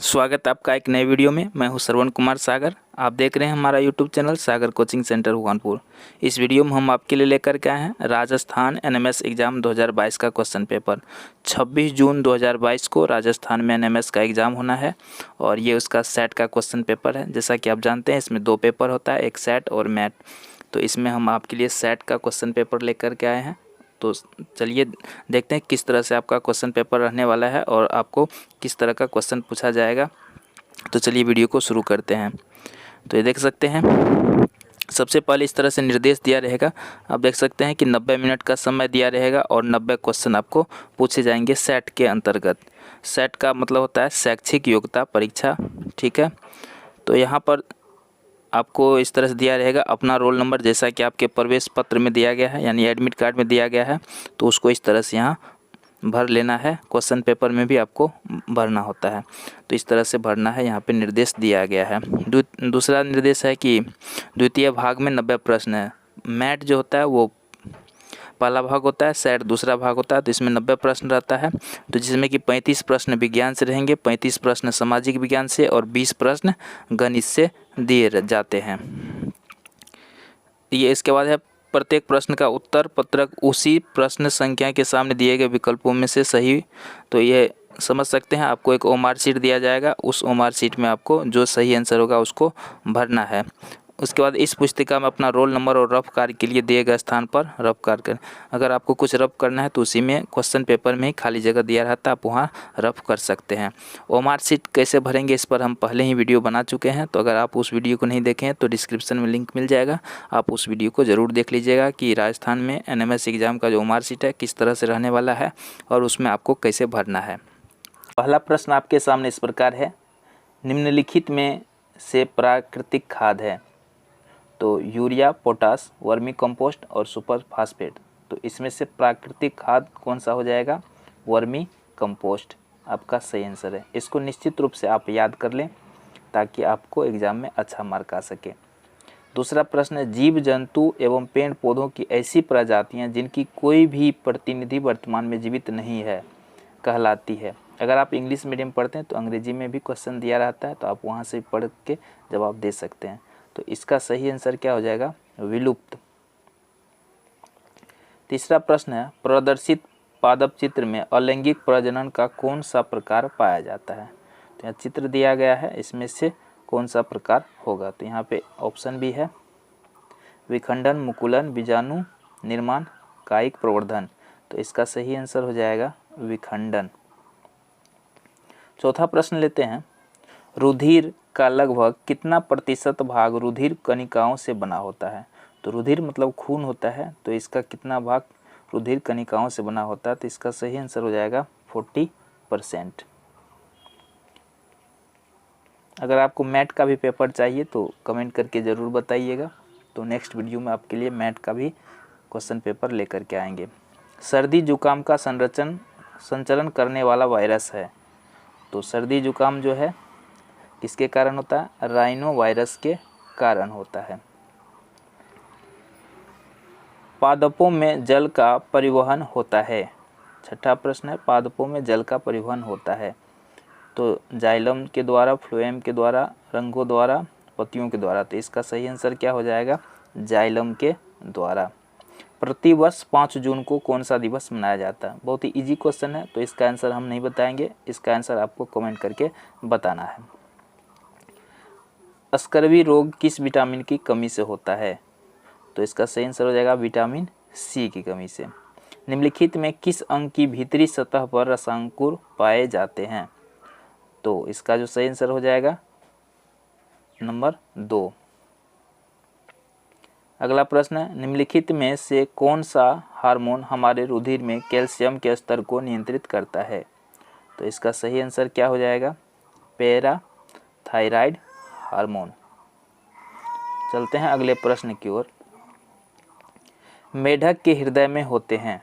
स्वागत है आपका एक नए वीडियो में। मैं हूं श्रवण कुमार सागर। आप देख रहे हैं हमारा यूट्यूब चैनल सागर कोचिंग सेंटर भगवानपुर। इस वीडियो में हम आपके लिए लेकर के आए हैं राजस्थान एनएमएस एग्ज़ाम 2022 का क्वेश्चन पेपर। 26 जून 2022 को राजस्थान में एनएमएस का एग्ज़ाम होना है और ये उसका सेट का क्वेश्चन पेपर है। जैसा कि आप जानते हैं इसमें 2 पेपर होता है, एक सेट और मैट। तो इसमें हम आपके लिए सेट का क्वेश्चन पेपर लेकर के आए हैं। तो चलिए देखते हैं किस तरह से आपका क्वेश्चन पेपर रहने वाला है और आपको किस तरह का क्वेश्चन पूछा जाएगा। तो चलिए वीडियो को शुरू करते हैं। तो ये देख सकते हैं, सबसे पहले इस तरह से निर्देश दिया रहेगा। आप देख सकते हैं कि 90 मिनट का समय दिया रहेगा और 90 क्वेश्चन आपको पूछे जाएंगे सेट के अंतर्गत। सेट का मतलब होता है शैक्षिक योग्यता परीक्षा, ठीक है। तो यहाँ पर आपको इस तरह से दिया रहेगा अपना रोल नंबर, जैसा कि आपके प्रवेश पत्र में दिया गया है यानी एडमिट कार्ड में दिया गया है, तो उसको इस तरह से यहाँ भर लेना है। क्वेश्चन पेपर में भी आपको भरना होता है, तो इस तरह से भरना है। यहाँ पे निर्देश दिया गया है। दूसरा निर्देश है कि द्वितीय भाग में 90 प्रश्न है। मैट जो होता है वो पहला भाग होता है, सेट दूसरा भाग होता है। तो इसमें 90 प्रश्न रहता है, तो जिसमें कि 35 प्रश्न विज्ञान से रहेंगे, 35 प्रश्न सामाजिक विज्ञान से और 20 प्रश्न गणित से दिए जाते हैं। ये इसके बाद है प्रत्येक प्रश्न का उत्तर पत्रक उसी प्रश्न संख्या के सामने दिए गए विकल्पों में से सही। तो ये समझ सकते हैं, आपको एक ओमार शीट दिया जाएगा, उस ओमार शीट में आपको जो सही आंसर होगा उसको भरना है। उसके बाद इस पुस्तिका में अपना रोल नंबर और रफ कार्य के लिए दिए गए स्थान पर रफ कार्य करें। अगर आपको कुछ रफ करना है तो उसी में क्वेश्चन पेपर में ही खाली जगह दिया रहता है, आप वहाँ रफ कर सकते हैं। ओमार शीट कैसे भरेंगे इस पर हम पहले ही वीडियो बना चुके हैं, तो अगर आप उस वीडियो को नहीं देखे हैं तो डिस्क्रिप्शन में लिंक मिल जाएगा, आप उस वीडियो को ज़रूर देख लीजिएगा कि राजस्थान में एनएमएस एग्ज़ाम का जो ओमार शीट है किस तरह से रहने वाला है और उसमें आपको कैसे भरना है। पहला प्रश्न आपके सामने इस प्रकार है, निम्नलिखित में से प्राकृतिक खाद है। तो यूरिया, पोटास, वर्मी कंपोस्ट और सुपर फास्फेट। तो इसमें से प्राकृतिक खाद कौन सा हो जाएगा? वर्मी कंपोस्ट आपका सही आंसर है। इसको निश्चित रूप से आप याद कर लें ताकि आपको एग्जाम में अच्छा मार्क आ सके। दूसरा प्रश्न है, जीव जंतु एवं पेड़ पौधों की ऐसी प्रजातियां जिनकी कोई भी प्रतिनिधि वर्तमान में जीवित नहीं है कहलाती है। अगर आप इंग्लिश मीडियम पढ़ते हैं तो अंग्रेजी में भी क्वेश्चन दिया रहता है, तो आप वहाँ से पढ़ के जवाब दे सकते हैं। तो इसका सही आंसर क्या हो जाएगा? विलुप्त। तीसरा प्रश्न है, प्रदर्शित पादप चित्र में अलैंगिक प्रजनन का कौन सा प्रकार पाया जाता है? तो यहाँ चित्र दिया गया है, इसमें से कौन सा प्रकार होगा? तो यहाँ पे ऑप्शन भी है, विखंडन, मुकुलन, बीजाणु निर्माण, कायिक प्रवर्धन। तो इसका सही आंसर हो जाएगा विखंडन। चौथा प्रश्न लेते हैं, रुधिर का लगभग कितना प्रतिशत भाग रुधिर कणिकाओं से बना होता है? तो रुधिर मतलब खून होता है, तो इसका कितना भाग रुधिर कणिकाओं से बना होता है? तो इसका सही आंसर हो जाएगा 40%। अगर आपको मैट का भी पेपर चाहिए तो कमेंट करके ज़रूर बताइएगा, तो नेक्स्ट वीडियो में आपके लिए मैट का भी क्वेश्चन पेपर लेकर के आएंगे। सर्दी जुकाम का संचरण करने वाला वायरस है। तो सर्दी जुकाम जो है किसके कारण होता है? राइनो वायरस के कारण होता है। पादपों में जल का परिवहन होता है। छठा प्रश्न है, पादपों में जल का परिवहन होता है। तो जाइलम के द्वारा, फ्लोएम के द्वारा, रंगों द्वारा, पत्तियों के द्वारा। तो इसका सही आंसर क्या हो जाएगा? जाइलम के द्वारा। प्रतिवर्ष 5 जून को कौन सा दिवस मनाया जाता है? बहुत ही इजी क्वेश्चन है, तो इसका आंसर हम नहीं बताएंगे, इसका आंसर आपको कमेंट करके बताना है। स्कर्वी रोग किस विटामिन की कमी से होता है? तो इसका सही आंसर हो जाएगा विटामिन सी की कमी से। निम्नलिखित में किस अंग की भीतरी सतह पर रसांकुर पाए जाते हैं? तो इसका जो सही आंसर हो जाएगा नंबर 2। अगला प्रश्न है, निम्नलिखित में से कौन सा हार्मोन हमारे रुधिर में कैल्शियम के स्तर को नियंत्रित करता है? तो इसका सही आंसर क्या हो जाएगा? Parathyroid hormone. चलते हैं अगले प्रश्न की ओर। मेढक के हृदय में होते हैं।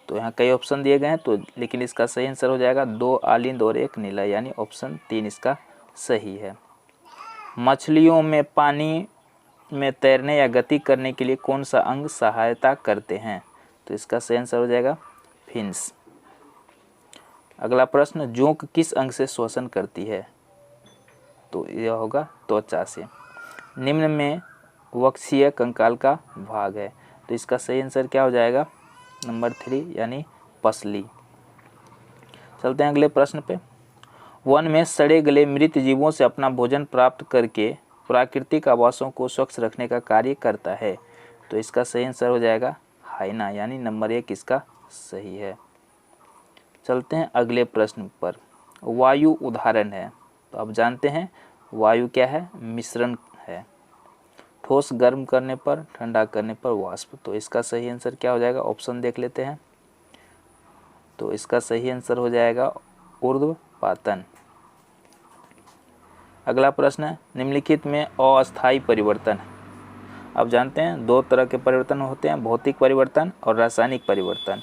तो यहाँ कई ऑप्शन दिए गए हैं, तो लेकिन इसका सही आंसर हो जाएगा 2 आलिंद और 1 नीला, यानी ऑप्शन 3 इसका सही है। मछलियों में पानी में तैरने या गति करने के लिए कौन सा अंग सहायता करते हैं? तो इसका सही आंसर हो जाएगा फिन्स। अगला प्रश्न, जोंक किस अंग से श्वसन करती है? तो यह होगा त्वचा से। निम्न में वक्षीय कंकाल का भाग है, तो इसका सही आंसर क्या हो जाएगा? नंबर 3 यानी पसली। चलते हैं अगले प्रश्न पे। वन में सड़े गले मृत जीवों से अपना भोजन प्राप्त करके प्राकृतिक आवासों को स्वच्छ रखने का कार्य करता है, तो इसका सही आंसर हो जाएगा हाइना, यानी नंबर 1 इसका सही है। चलते हैं अगले प्रश्न पर। वायु उदाहरण है, तो आप जानते हैं वायु क्या है? मिश्रण है। ठोस गर्म करने पर, ठंडा करने पर वाष्प, तो इसका सही आंसर क्या हो जाएगा? ऑप्शन देख लेते हैं। तो इसका सही आंसर हो जाएगा ऊर्ध्वपातन। अगला प्रश्न है, निम्नलिखित में अस्थायी परिवर्तन। आप जानते हैं 2 तरह के परिवर्तन होते हैं, भौतिक परिवर्तन और रासायनिक परिवर्तन।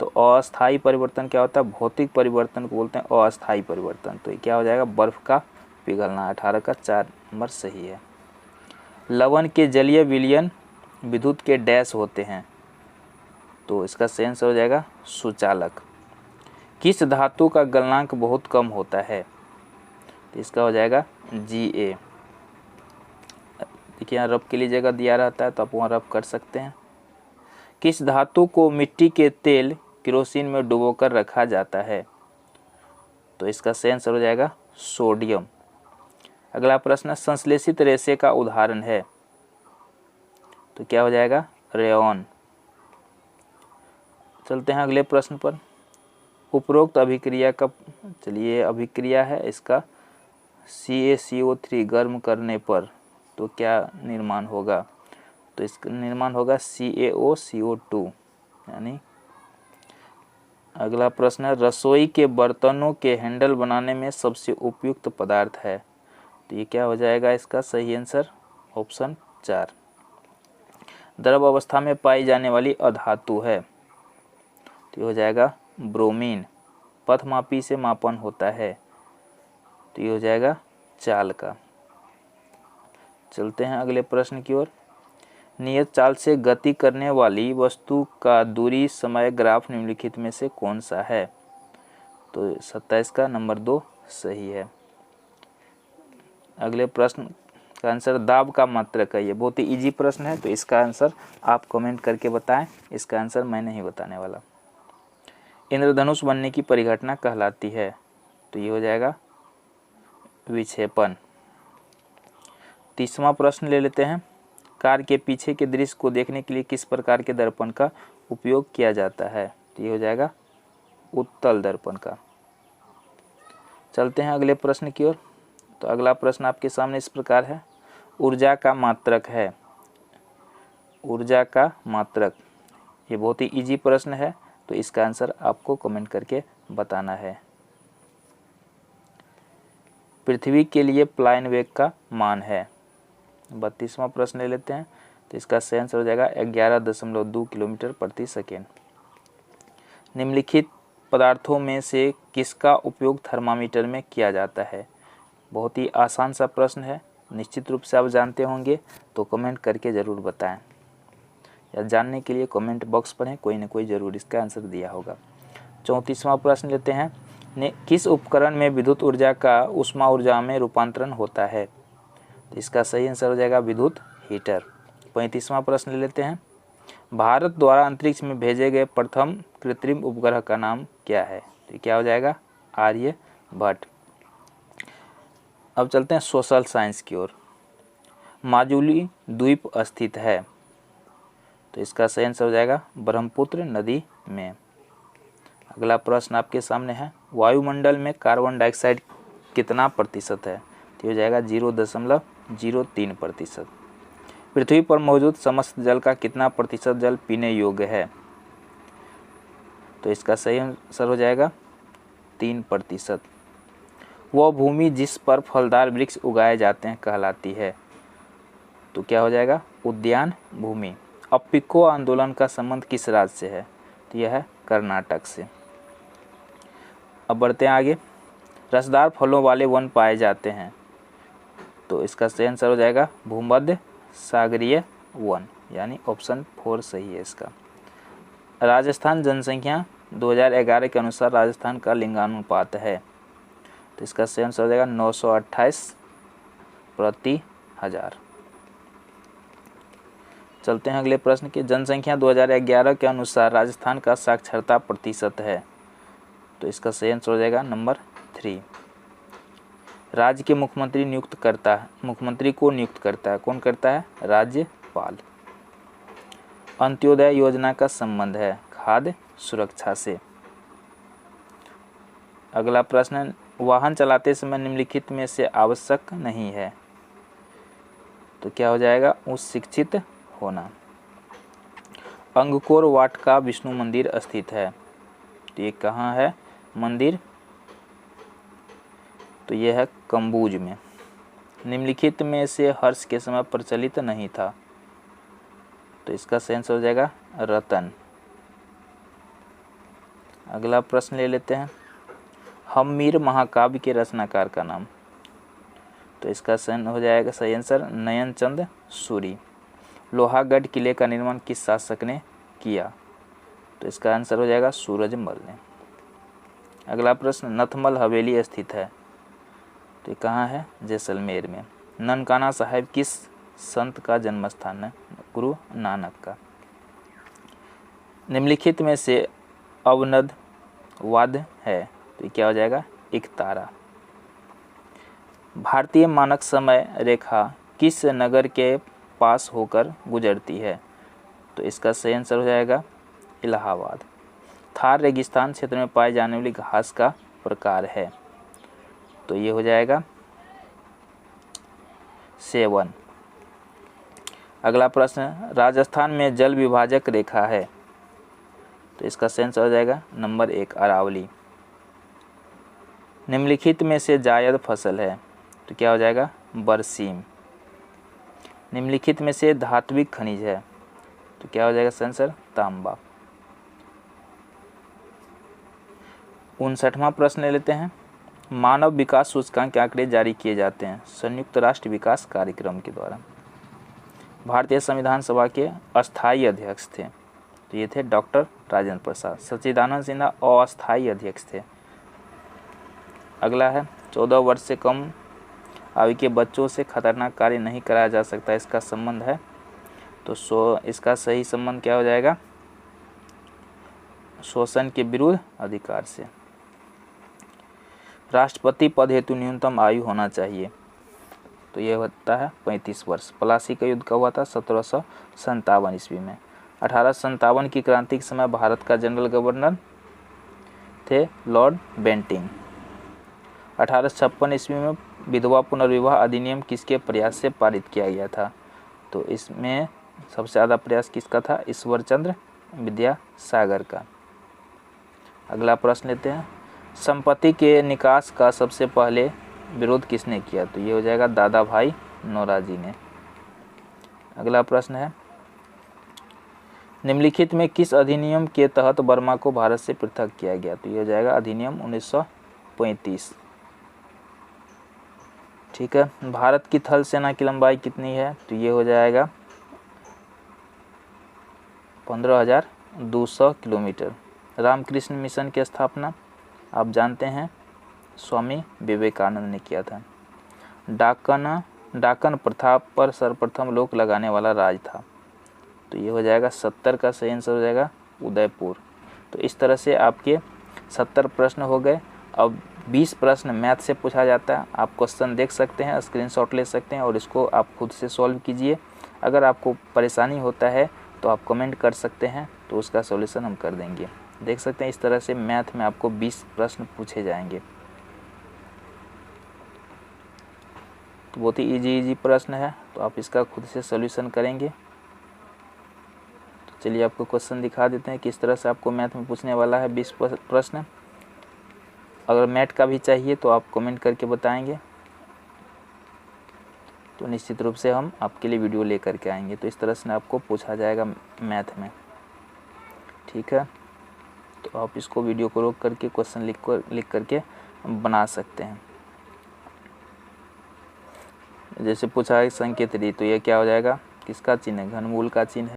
तो अस्थायी परिवर्तन क्या होता है? भौतिक परिवर्तन को बोलते हैं अस्थायी परिवर्तन। तो ये क्या हो जाएगा? बर्फ का पिघलना। 18 का 4 नंबर सही है। लवण के जलीय विलयन विद्युत के डैश होते हैं, तो इसका सही आंसर हो जाएगा सुचालक। किस धातु का गलनांक बहुत कम होता है? तो इसका हो जाएगा Ga। देखिए यहाँ रब के लिए जगह दिया रहता है, तो आप वहाँ रब कर सकते हैं। किस धातु को मिट्टी के तेल केरोसिन में डुबोकर रखा जाता है? तो इसका सही आंसर हो जाएगा सोडियम। अगला प्रश्न, संश्लेषित रेशे का उदाहरण है, तो क्या हो जाएगा? रेयॉन। चलते हैं अगले प्रश्न पर। उपरोक्त अभिक्रिया का, चलिए अभिक्रिया है इसका, CaCO3 गर्म करने पर तो क्या निर्माण होगा? तो इसका निर्माण होगा CaOCO2 यानी। अगला प्रश्न है, रसोई के बर्तनों के हैंडल बनाने में सबसे उपयुक्त पदार्थ है, तो ये क्या हो जाएगा? इसका सही आंसर ऑप्शन 4। द्रव अवस्था में पाई जाने वाली अधातु है, तो ये हो जाएगा ब्रोमीन। पथमापी से मापन होता है, तो ये हो जाएगा चाल का। चलते हैं अगले प्रश्न की ओर। नियत चाल से गति करने वाली वस्तु का दूरी समय ग्राफ निम्नलिखित में से कौन सा है? तो 27 का नंबर 2 सही है। अगले प्रश्न का आंसर दाब का मात्रक है। ये बहुत ही इजी प्रश्न है, तो इसका आंसर आप कमेंट करके बताएं। इसका आंसर मैं नहीं बताने वाला। इंद्रधनुष बनने की परिघटना कहलाती है, तो ये हो जाएगा विक्षेपण। 30वां प्रश्न ले लेते हैं। कार के पीछे के दृश्य को देखने के लिए किस प्रकार के दर्पण का उपयोग किया जाता है? तो ये हो जाएगा उत्तल दर्पण का। चलते हैं अगले प्रश्न की ओर। तो अगला प्रश्न आपके सामने इस प्रकार है, ऊर्जा का मात्रक है। ऊर्जा का मात्रक, ये बहुत ही इजी प्रश्न है, तो इसका आंसर आपको कमेंट करके बताना है। पृथ्वी के लिए पलायन वेग का मान है। 32वां प्रश्न ले लेते हैं। तो इसका सही आंसर हो जाएगा 11.2 किलोमीटर प्रति सेकेंड। निम्नलिखित पदार्थों में से किसका उपयोग थर्मामीटर में किया जाता है? बहुत ही आसान सा प्रश्न है, निश्चित रूप से आप जानते होंगे, तो कमेंट करके ज़रूर बताएं, या जानने के लिए कमेंट बॉक्स पढ़ें, कोई न कोई ज़रूर इसका आंसर दिया होगा। 34वां प्रश्न लेते हैं। किस उपकरण में विद्युत ऊर्जा का ऊष्मा ऊर्जा में रूपांतरण होता है? तो इसका सही आंसर हो जाएगा विद्युत हीटर। 35वां प्रश्न ले लेते हैं। भारत द्वारा अंतरिक्ष में भेजे गए प्रथम कृत्रिम उपग्रह का नाम क्या है? तो क्या हो जाएगा? आर्यभट्ट। अब चलते हैं सोशल साइंस की ओर। माजुली द्वीप स्थित है, तो इसका सही आंसर हो जाएगा ब्रह्मपुत्र नदी में। अगला प्रश्न आपके सामने है, वायुमंडल में कार्बन डाइऑक्साइड कितना प्रतिशत है? तो हो जाएगा 0.03%। पृथ्वी पर मौजूद समस्त जल का कितना प्रतिशत जल पीने योग्य है? तो इसका सही आंसर हो जाएगा 3%। वह भूमि जिस पर फलदार वृक्ष उगाए जाते हैं कहलाती है, तो क्या हो जाएगा? उद्यान भूमि। अब पिको आंदोलन का संबंध किस राज्य से है? तो यह है कर्नाटक से। अब बढ़ते हैं आगे। रसदार फलों वाले वन पाए जाते हैं, तो इसका सही आंसर हो जाएगा भूमध्य सागरीय वन, यानी ऑप्शन 4 सही है इसका। राजस्थान जनसंख्या 2011 के अनुसार राजस्थान का लिंगानुपात है? तो इसका सही आंसर हो जाएगा 928 प्रति 1000। चलते हैं अगले प्रश्न की। जनसंख्या 2011 के अनुसार राजस्थान का साक्षरता प्रतिशत है? तो इसका सही आंसर हो जाएगा नंबर 3। राज्य के मुख्यमंत्री नियुक्त करता है, मुख्यमंत्री को नियुक्त करता है, कौन करता है? राज्यपाल। अंत्योदय योजना का संबंध है खाद्य सुरक्षा से। अगला प्रश्न, वाहन चलाते समय निम्नलिखित में से आवश्यक नहीं है? तो क्या हो जाएगा? उच्च शिक्षित होना। अंगकोर वाट का विष्णु मंदिर स्थित है? तो ये कहाँ है मंदिर? तो यह है कम्बुज में। निम्नलिखित में से हर्ष के समय प्रचलित नहीं था? तो इसका सही आंसर हो जाएगा रतन। अगला प्रश्न ले लेते हैं। हम्मीर महाकाव्य के रचनाकार का नाम? तो इसका सही हो जाएगा सही आंसर नयनचंद सूरी। लोहागढ़ किले का निर्माण किस शासक ने किया? तो इसका आंसर हो जाएगा सूरजमल ने। अगला प्रश्न, नथमल हवेली स्थित है? तो ये कहाँ है? जैसलमेर में। ननकाना साहिब किस संत का जन्म स्थान है? गुरु नानक का। निम्नलिखित में से अवनद वाद्य है? तो क्या हो जाएगा? एकतारा। भारतीय मानक समय रेखा किस नगर के पास होकर गुजरती है? तो इसका सही आंसर हो जाएगा इलाहाबाद। थार रेगिस्तान क्षेत्र में पाए जाने वाली घास का प्रकार है? तो ये हो जाएगा सेवन। अगला प्रश्न, राजस्थान में जल विभाजक रेखा है? तो इसका सही आंसर हो जाएगा नंबर 1 अरावली। निम्नलिखित में से जायद फसल है? तो क्या हो जाएगा? बरसीम। निम्नलिखित में से धात्विक खनिज है? तो क्या हो जाएगा सही आंसर? तांबा। 59वां प्रश्न ले लेते हैं। मानव विकास सूचकांक के आंकड़े जारी किए जाते हैं संयुक्त राष्ट्र विकास कार्यक्रम के द्वारा। भारतीय संविधान सभा के अस्थायी अध्यक्ष थे? तो ये थे डॉक्टर राजेंद्र प्रसाद। सच्चिदानंद सिन्हा अस्थायी अध्यक्ष थे। अगला है 14 वर्ष से कम आयु के बच्चों से खतरनाक कार्य नहीं कराया जा सकता, इसका संबंध है? तो इसका सही संबंध क्या हो जाएगा? शोषण के विरुद्ध अधिकार से। राष्ट्रपति पद हेतु न्यूनतम आयु होना चाहिए? तो यह होता है 35 वर्ष। प्लासी का युद्ध कब हुआ था? 1757 ईस्वी में। 1857 की क्रांति के समय भारत का जनरल गवर्नर थे लॉर्ड बेंटिंग। 1856 ईस्वी में विधवा पुनर्विवाह अधिनियम किसके प्रयास से पारित किया गया था? तो इसमें सबसे ज़्यादा प्रयास किसका था? ईश्वरचंद्र विद्यासागर का। अगला प्रश्न लेते हैं। संपत्ति के निकास का सबसे पहले विरोध किसने किया? तो ये हो जाएगा दादा भाई नौरोजी ने। अगला प्रश्न है, निम्नलिखित में किस अधिनियम के तहत बर्मा को भारत से पृथक किया गया? तो ये हो जाएगा अधिनियम 1935। ठीक है। भारत की थल सेना की लंबाई कितनी है? तो ये हो जाएगा 15,200 किलोमीटर। रामकृष्ण मिशन की स्थापना आप जानते हैं स्वामी विवेकानंद ने किया था। डाकन प्रथा पर सर्वप्रथम रोक लगाने वाला राज्य था? तो ये हो जाएगा 70 का सही आंसर हो जाएगा उदयपुर। तो इस तरह से आपके 70 प्रश्न हो गए। अब 20 प्रश्न मैथ से पूछा जाता है। आप क्वेश्चन देख सकते हैं, स्क्रीनशॉट ले सकते हैं और इसको आप खुद से सॉल्व कीजिए। अगर आपको परेशानी होता है तो आप कमेंट कर सकते हैं, तो उसका सॉल्यूशन हम कर देंगे। देख सकते हैं इस तरह से मैथ में आपको 20 प्रश्न पूछे जाएंगे। तो बहुत ही इजी प्रश्न है, तो आप इसका खुद से सॉल्यूशन करेंगे। तो चलिए आपको क्वेश्चन दिखा देते हैं किस तरह से आपको मैथ में पूछने वाला है 20 प्रश्न। अगर मैथ का भी चाहिए तो आप कमेंट करके बताएंगे, तो निश्चित रूप से हम आपके लिए वीडियो लेकर के आएंगे। तो इस तरह से आपको पूछा जाएगा मैथ में। ठीक है, तो आप इसको वीडियो को रोक करके क्वेश्चन लिख करके बना सकते हैं। जैसे पूछा है संकेत री, तो ये क्या हो जाएगा? किसका चिन्ह है? घनमूल का चिन्ह है।